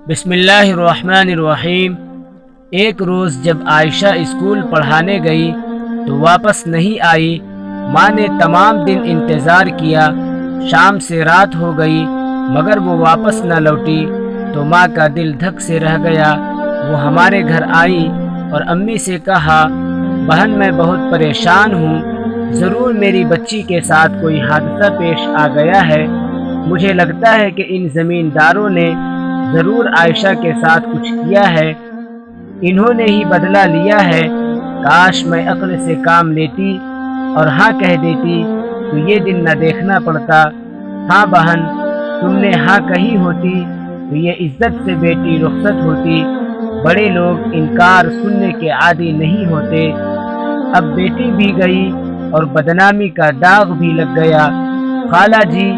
بسم اللہ الرحمن الرحیم۔ ایک روز جب عائشہ اسکول پڑھانے گئی تو واپس نہیں آئی۔ ماں نے تمام دن انتظار کیا، شام سے رات ہو گئی مگر وہ واپس نہ لوٹی تو ماں کا دل دھک سے رہ گیا۔ وہ ہمارے گھر آئی اور امی سے کہا، بہن میں بہت پریشان ہوں، ضرور میری بچی کے ساتھ کوئی حادثہ پیش آ گیا ہے۔ مجھے لگتا ہے کہ ان زمینداروں نے ضرور عائشہ کے ساتھ کچھ کیا ہے، انہوں نے ہی بدلہ لیا ہے۔ کاش میں عقل سے کام لیتی اور ہاں کہہ دیتی تو یہ دن نہ دیکھنا پڑتا۔ ہاں بہن، تم نے ہاں کہی ہوتی تو یہ عزت سے بیٹی رخصت ہوتی۔ بڑے لوگ انکار سننے کے عادی نہیں ہوتے۔ اب بیٹی بھی گئی اور بدنامی کا داغ بھی لگ گیا۔ خالہ جی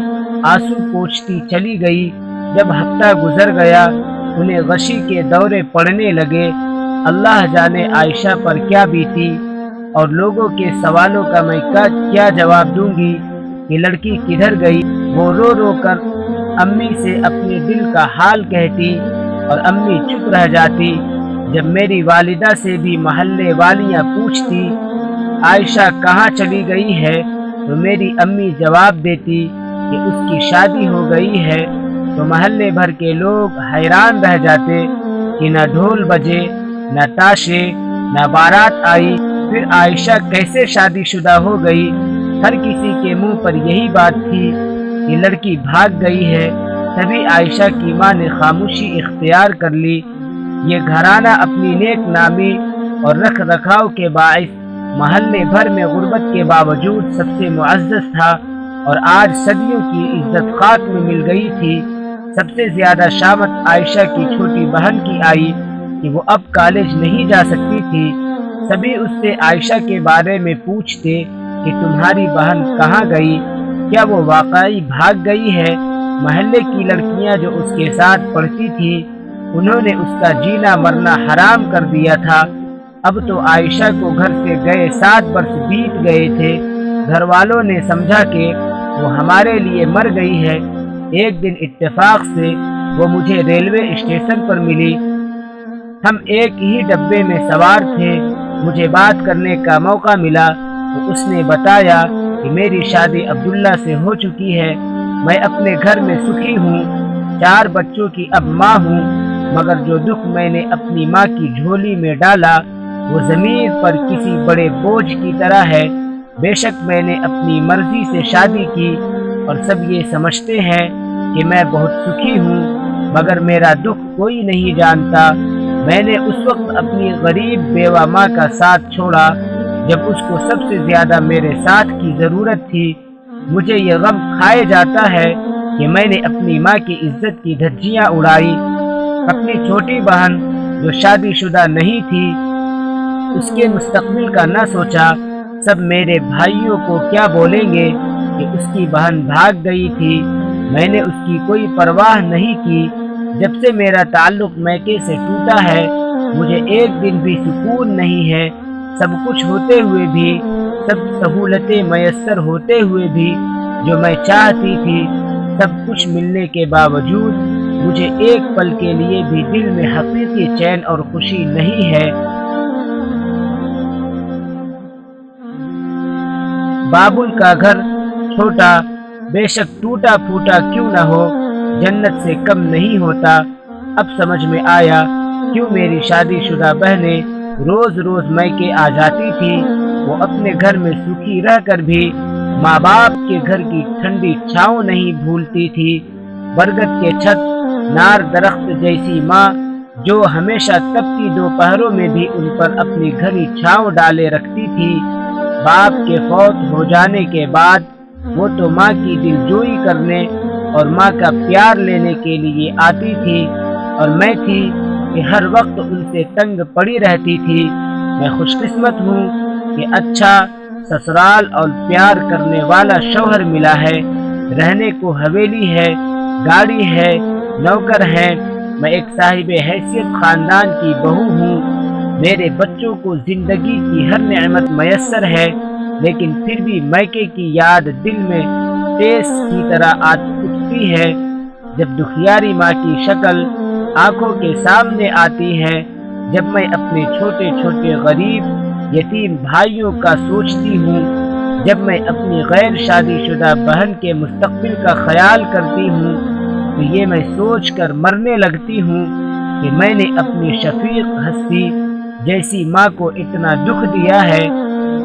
آنسو پوچھتی چلی گئی۔ جب ہفتہ گزر گیا انہیں غشی کے دورے پڑنے لگے۔ اللہ جانے عائشہ پر کیا بیتی، اور لوگوں کے سوالوں کا میں کیا جواب دوں گی کہ لڑکی کدھر گئی۔ وہ رو رو کر امی سے اپنے دل کا حال کہتی اور امی چپ رہ جاتی۔ جب میری والدہ سے بھی محلے والیاں پوچھتی عائشہ کہاں چلی گئی ہے تو میری امی جواب دیتی کہ اس کی شادی ہو گئی ہے، تو محلے بھر کے لوگ حیران رہ جاتے کہ نہ ڈھول بجے، نہ تاشے، نہ بارات آئی، پھر عائشہ کیسے شادی شدہ ہو گئی۔ ہر کسی کے منہ پر یہی بات تھی کہ لڑکی بھاگ گئی ہے۔ تبھی عائشہ کی ماں نے خاموشی اختیار کر لی۔ یہ گھرانہ اپنی نیک نامی اور رکھ رکھاؤ کے باعث محلے بھر میں غربت کے باوجود سب سے معزز تھا، اور آج صدیوں کی عزت خاک میں مل گئی تھی۔ سب سے زیادہ شامت عائشہ کی چھوٹی بہن کی آئی کہ وہ اب کالج نہیں جا سکتی تھی۔ سبھی اس سے عائشہ کے بارے میں پوچھتے کہ تمہاری بہن کہاں گئی، کیا وہ واقعی بھاگ گئی ہے۔ محلے کی لڑکیاں جو اس کے ساتھ پڑھتی تھی انہوں نے اس کا جینا مرنا حرام کر دیا تھا۔ اب تو عائشہ کو گھر سے گئے 7 برس بیت گئے تھے۔ گھر والوں نے سمجھا کہ وہ ہمارے لیے مر گئی ہے۔ ایک دن اتفاق سے وہ مجھے ریلوے اسٹیشن پر ملی۔ ہم ایک ہی ڈبے میں سوار تھے۔ مجھے بات کرنے کا موقع ملا تو اس نے بتایا کہ میری شادی عبداللہ سے ہو چکی ہے۔ میں اپنے گھر میں سکھی ہوں، 4 بچوں کی اب ماں ہوں، مگر جو دکھ میں نے اپنی ماں کی جھولی میں ڈالا وہ زمین پر کسی بڑے بوجھ کی طرح ہے۔ بے شک میں نے اپنی مرضی سے شادی کی اور سب یہ سمجھتے ہیں کہ میں بہت سکھی ہوں، مگر میرا دکھ کوئی نہیں جانتا۔ میں نے اس وقت اپنی غریب بیوہ ماں کا ساتھ چھوڑا جب اس کو سب سے زیادہ میرے ساتھ کی ضرورت تھی۔ مجھے یہ غم کھائے جاتا ہے کہ میں نے اپنی ماں کی عزت کی دھجیاں اڑائی۔ اپنی چھوٹی بہن جو شادی شدہ نہیں تھی اس کے مستقبل کا نہ سوچا۔ سب میرے بھائیوں کو کیا بولیں گے کہ اس کی بہن بھاگ گئی تھی۔ میں نے اس کی کوئی پرواہ نہیں کی۔ جب سے میرا تعلق میکے سے ٹوٹا ہے مجھے ایک دن بھی سکون نہیں ہے۔ سب کچھ ہوتے ہوئے بھی، سب سہولتیں میسر ہوتے ہوئے بھی جو میں چاہتی تھی، سب کچھ ملنے کے باوجود مجھے ایک پل کے لیے بھی دل میں حقیقی چین اور خوشی نہیں ہے۔ بابل کا گھر چھوٹا بے شک ٹوٹا پھوٹا کیوں نہ ہو جنت سے کم نہیں ہوتا۔ اب سمجھ میں آیا کیوں میری شادی شدہ بہنیں روز روز میکے آ جاتی تھی۔ وہ اپنے گھر میں سکھی رہ کر بھی ماں باپ کے گھر کی ٹھنڈی چھاؤں نہیں بھولتی تھی۔ برگد کے چھت، نار درخت جیسی ماں جو ہمیشہ تپتی دوپہروں میں بھی ان پر اپنی گھری چھاؤں ڈالے رکھتی تھی۔ باپ کے فوت ہو جانے کے بعد وہ تو ماں کی دلجوئی کرنے اور ماں کا پیار لینے کے لیے آتی تھی، اور میں تھی کہ ہر وقت ان سے تنگ پڑی رہتی تھی۔ میں خوش قسمت ہوں کہ اچھا سسرال اور پیار کرنے والا شوہر ملا ہے۔ رہنے کو حویلی ہے، گاڑی ہے، نوکر ہے۔ میں ایک صاحب حیثیت خاندان کی بہو ہوں۔ میرے بچوں کو زندگی کی ہر نعمت میسر ہے، لیکن پھر بھی میکے کی یاد دل میں تیز کی طرح اٹھتی ہے۔ جب دکھیاری ماں کی شکل آنکھوں کے سامنے آتی ہے جب میں اپنے چھوٹے چھوٹے غریب یتیم بھائیوں کا سوچتی ہوں، جب میں اپنی غیر شادی شدہ بہن کے مستقبل کا خیال کرتی ہوں تو یہ میں سوچ کر مرنے لگتی ہوں کہ میں نے اپنی شفیق ہستی جیسی ماں کو اتنا دکھ دیا ہے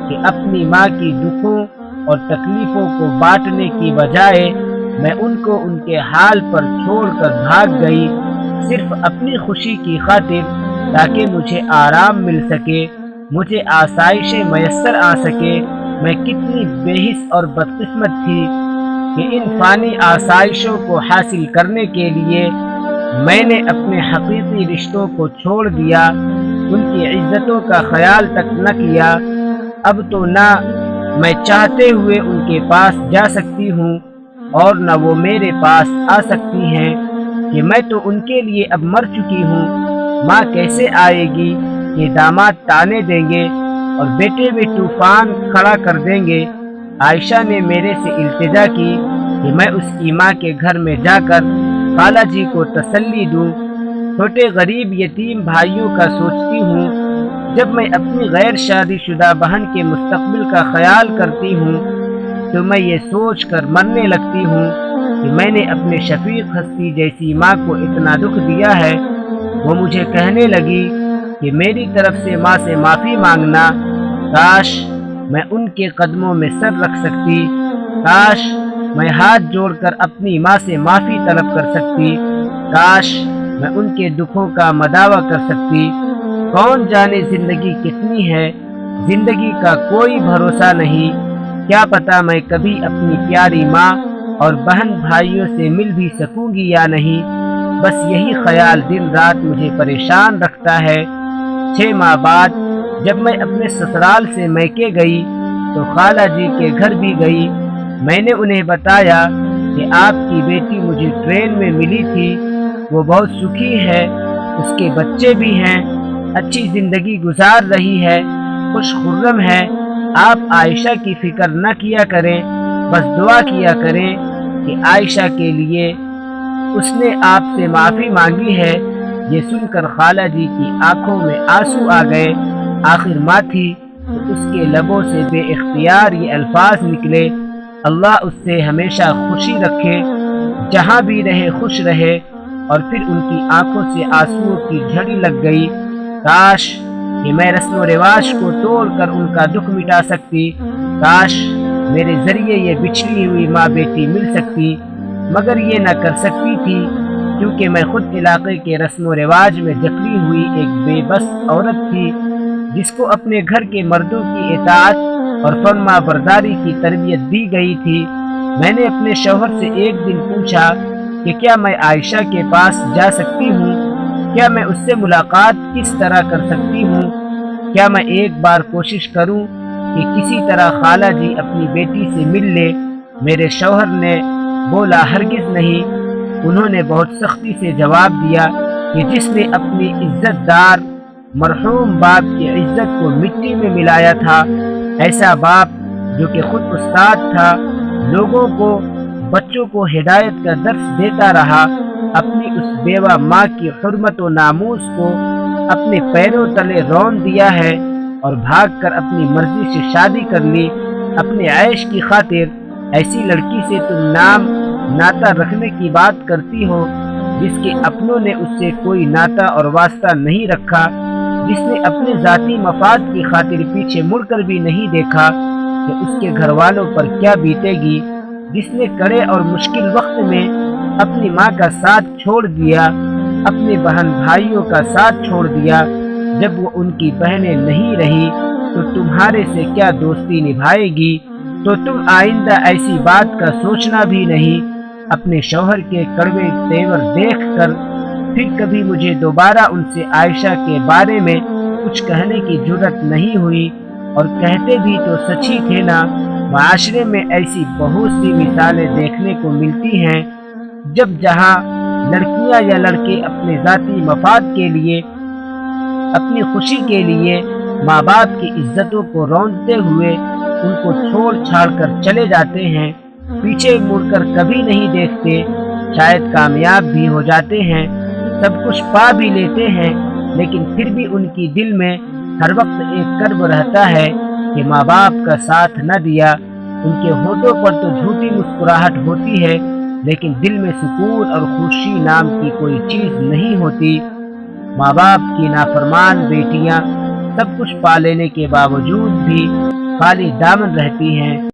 کہ اپنی ماں کی دکھوں اور تکلیفوں کو بانٹنے کی بجائے میں ان کو ان کے حال پر چھوڑ کر بھاگ گئی، صرف اپنی خوشی کی خاطر، تاکہ مجھے آرام مل سکے، مجھے آسائشیں میسر آ سکے۔ میں کتنی بے حس اور بدقسمت تھی کہ ان فانی آسائشوں کو حاصل کرنے کے لیے میں نے اپنے حقیقی رشتوں کو چھوڑ دیا، ان کی عزتوں کا خیال تک نہ کیا۔ اب تو نہ میں چاہتے ہوئے ان کے پاس جا سکتی ہوں اور نہ وہ میرے پاس آ سکتی ہیں کہ میں تو ان کے لیے اب مر چکی ہوں۔ ماں کیسے آئے گی کہ داماد تانے دیں گے اور بیٹے بھی طوفان کھڑا کر دیں گے۔ عائشہ نے میرے سے التجا کی کہ میں اس کی ماں کے گھر میں جا کر خالہ جی کو تسلی دوں۔ چھوٹے غریب یتیم بھائیوں کا سوچتی ہوں، جب میں اپنی غیر شادی شدہ بہن کے مستقبل کا خیال کرتی ہوں تو میں یہ سوچ کر مرنے لگتی ہوں کہ میں نے اپنے شفیق ہستی جیسی ماں کو اتنا دکھ دیا ہے۔ وہ مجھے کہنے لگی کہ میری طرف سے ماں سے معافی مانگنا، کاش میں ان کے قدموں میں سر رکھ سکتی، کاش میں ہاتھ جوڑ کر اپنی ماں سے معافی طلب کر سکتی، کاش میں ان کے دکھوں کا مداوع کر سکتی۔ کون جانے زندگی کتنی ہے، زندگی کا کوئی بھروسہ نہیں، کیا پتہ میں کبھی اپنی پیاری ماں اور بہن بھائیوں سے مل بھی سکوں گی یا نہیں۔ بس یہی خیال دن رات مجھے پریشان رکھتا ہے۔ 6 ماہ بعد جب میں اپنے سسرال سے میکے گئی تو خالہ جی کے گھر بھی گئی۔ میں نے انہیں بتایا کہ آپ کی بیٹی مجھے ٹرین میں ملی تھی، وہ بہت سکھی ہے، اس کے بچے بھی ہیں، اچھی زندگی گزار رہی ہے، خوش خرم ہے۔ آپ عائشہ کی فکر نہ کیا کریں، بس دعا کیا کریں کہ عائشہ کے لیے اس نے آپ سے معافی مانگی ہے۔ یہ سن کر خالہ جی کی آنکھوں میں آنسو آ گئے۔ آخر ماں تھی تو اس کے لبوں سے بے اختیار یہ الفاظ نکلے، اللہ اس سے ہمیشہ خوشی رکھے، جہاں بھی رہے خوش رہے۔ اور پھر ان کی آنکھوں سے آنسوؤں کی جھڑی لگ گئی۔ کاش کہ میں رسم و رواج کو توڑ کر ان کا دکھ مٹا سکتی، کاش میرے ذریعے یہ بچھڑی ہوئی ماں بیٹی مل سکتی، مگر یہ نہ کر سکتی تھی کیونکہ میں خود علاقے کے رسم و رواج میں جکڑی ہوئی ایک بے بس عورت تھی، جس کو اپنے گھر کے مردوں کی اطاعت اور فرما برداری کی تربیت دی گئی تھی۔ میں نے اپنے شوہر سے ایک دن پوچھا کہ کیا میں عائشہ کے پاس جا سکتی ہوں، کیا میں اس سے ملاقات کس طرح کر سکتی ہوں، کیا میں ایک بار کوشش کروں کہ کسی طرح خالہ جی اپنی بیٹی سے مل لے۔ میرے شوہر نے بولا ہرگز نہیں۔ انہوں نے بہت سختی سے جواب دیا کہ جس نے اپنی عزت دار مرحوم باپ کی عزت کو مٹی میں ملایا تھا، ایسا باپ جو کہ خود استاد تھا، لوگوں کو بچوں کو ہدایت کا درس دیتا رہا، اپنی اس بیوہ ماں کی حرمت و ناموس کو اپنے پیروں تلے رون دیا ہے اور بھاگ کر اپنی مرضی سے شادی کر لی اپنے عیش کی خاطر۔ ایسی لڑکی سے تم نام ناتا رکھنے کی بات کرتی ہو جس کے اپنوں نے اس سے کوئی ناتا اور واسطہ نہیں رکھا، جس نے اپنے ذاتی مفاد کی خاطر پیچھے مڑ کر بھی نہیں دیکھا کہ اس کے گھر والوں پر کیا بیتے گی، جس نے کڑے اور مشکل وقت میں اپنی ماں کا ساتھ چھوڑ دیا، اپنے بہن بھائیوں کا ساتھ چھوڑ دیا جب وہ ان کی بہنیں نہیں رہی تو تمہارے سے کیا دوستی نبھائے گی؟ تو تم آئندہ ایسی بات کا سوچنا بھی نہیں۔ اپنے شوہر کے کڑوے تیور دیکھ کر پھر کبھی مجھے دوبارہ ان سے عائشہ کے بارے میں کچھ کہنے کی جرت نہیں ہوئی، اور کہتے بھی تو سچ ہی تھے نا۔ معاشرے میں ایسی بہت سی مثالیں دیکھنے کو ملتی ہیں جب جہاں لڑکیاں یا لڑکے اپنے ذاتی مفاد کے لیے، اپنی خوشی کے لیے ماں باپ کی عزتوں کو رونتے ہوئے ان کو چھوڑ چھاڑ کر چلے جاتے ہیں، پیچھے مڑ کر کبھی نہیں دیکھتے، شاید کامیاب بھی ہو جاتے ہیں، سب کچھ پا بھی لیتے ہیں، لیکن پھر بھی ان کی دل میں ہر وقت ایک کرب رہتا ہے کہ ماں باپ کا ساتھ نہ دیا۔ ان کے ہونٹوں پر تو جھوٹی مسکراہٹ ہوتی ہے، لیکن دل میں سکون اور خوشی نام کی کوئی چیز نہیں ہوتی۔ ماں باپ کی نافرمان بیٹیاں سب کچھ پا لینے کے باوجود بھی خالی دامن رہتی ہیں۔